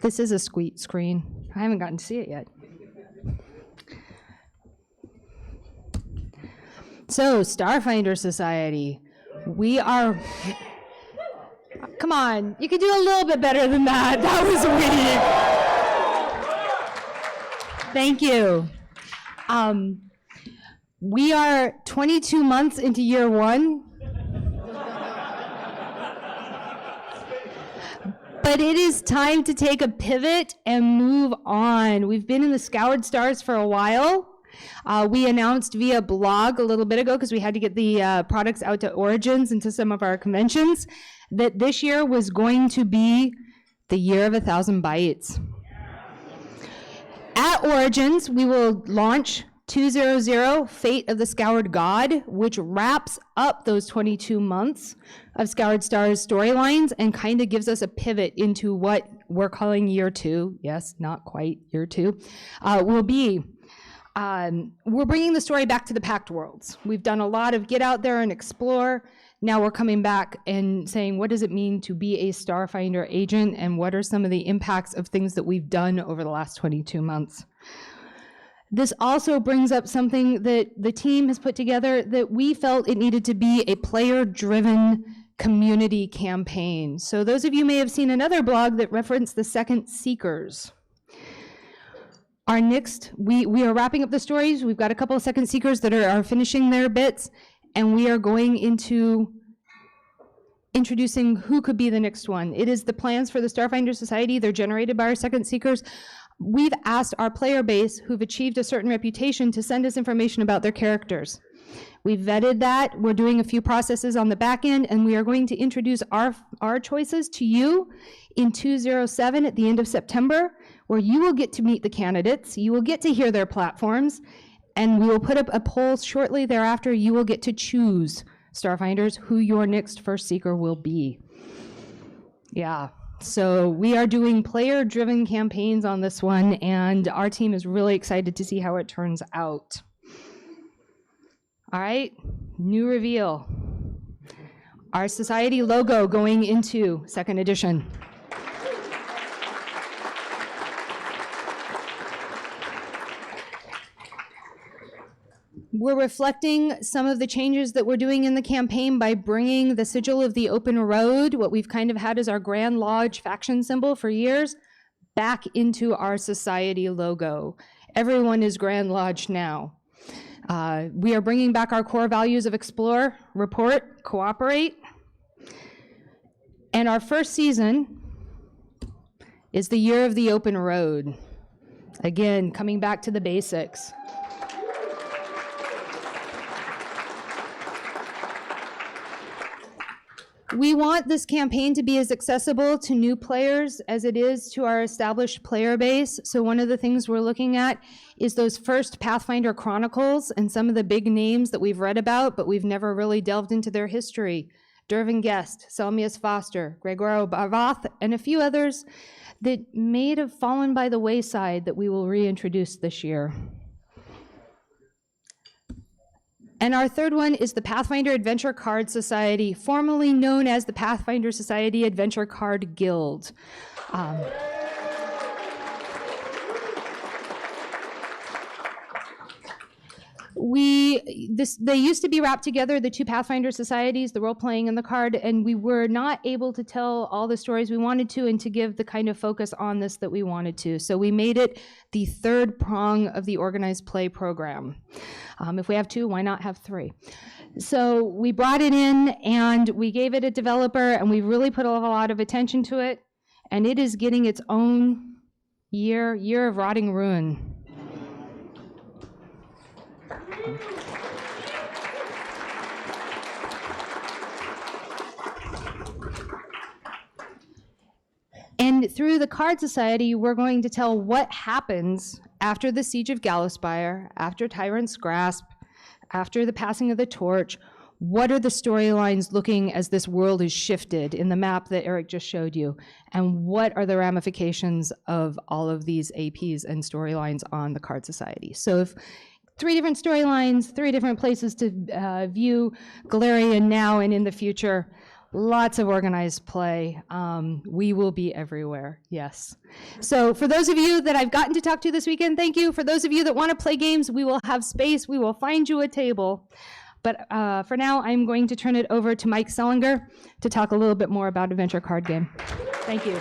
This is a squeak screen. I haven't gotten to see it yet. So, Starfinder Society. We are... Come on, you could do a little bit better than that. That was weak. Thank you. We are 22 months into year one. But it is time to take a pivot and move on. We've been in the Scoured Stars for a while. We announced via blog a little bit ago, because we had to get the products out to Origins and to some of our conventions, that this year was going to be the year of 1,000 bytes. At Origins, we will launch 200, Fate of the Scoured God, which wraps up those 22 months of Scoured Stars storylines and kind of gives us a pivot into what we're calling year two. Yes, not quite year two. Will be. We're bringing the story back to the Pact Worlds. We've done a lot of get out there and explore. Now we're coming back and saying, what does it mean to be a Starfinder agent, and what are some of the impacts of things that we've done over the last 22 months? This also brings up something that the team has put together, that we felt it needed to be a player-driven community campaign. So those of you may have seen another blog that referenced the Second Seekers. Our next, we are wrapping up the stories. We've got a couple of Second Seekers that are finishing their bits, and we are going into introducing who could be the next one. It is the plans for the Starfinder Society. They're generated by our Second Seekers. We've asked our player base who've achieved a certain reputation to send us information about their characters. We've vetted that. We're doing a few processes on the back end, and we are going to introduce our choices to you in 207 at the end of September, where you will get to meet the candidates, you will get to hear their platforms, and we will put up a poll shortly thereafter. You will get to choose, Starfinders, who your next First Seeker will be. Yeah. So we are doing player-driven campaigns on this one, and our team is really excited to see how it turns out. All right, new reveal. Our society logo going into second edition. We're reflecting some of the changes that we're doing in the campaign by bringing the sigil of the open road, what we've kind of had as our Grand Lodge faction symbol for years, back into our society logo. Everyone is Grand Lodge now. We are bringing back our core values of explore, report, cooperate. And our first season is the year of the open road. Again, coming back to the basics. We want this campaign to be as accessible to new players as it is to our established player base. So one of the things we're looking at is those first Pathfinder Chronicles and some of the big names that we've read about, but we've never really delved into their history. Dervin Guest, Selmius Foster, Gregorio Bavath, and a few others that may have fallen by the wayside that we will reintroduce this year. And our third one is the Pathfinder Adventure Card Society, formerly known as the Pathfinder Society Adventure Card Guild. They used to be wrapped together, the two Pathfinder Societies, the role-playing and the card, and we were not able to tell all the stories we wanted to and to give the kind of focus on this that we wanted to. So we made it the third prong of the organized play program. If we have two, why not have three? So we brought it in and we gave it a developer, and we really put a lot of attention to it, and it is getting its own year of rotting ruin. And through the Card Society, we're going to tell what happens after the Siege of Gallowspire, after Tyrant's Grasp, after the passing of the torch. What are the storylines looking as this world is shifted in the map that Eric just showed you? And what are the ramifications of all of these APs and storylines on the Card Society? So if 3 different storylines, 3 different places to view Galarian now and in the future. lots of organized play. We will be everywhere, yes. So for those of you that I've gotten to talk to this weekend, thank you. For those of you that want to play games, we will have space. We will find you a table. But for now, I'm going to turn it over to Mike Sellinger to talk a little bit more about Adventure Card Game. Thank you.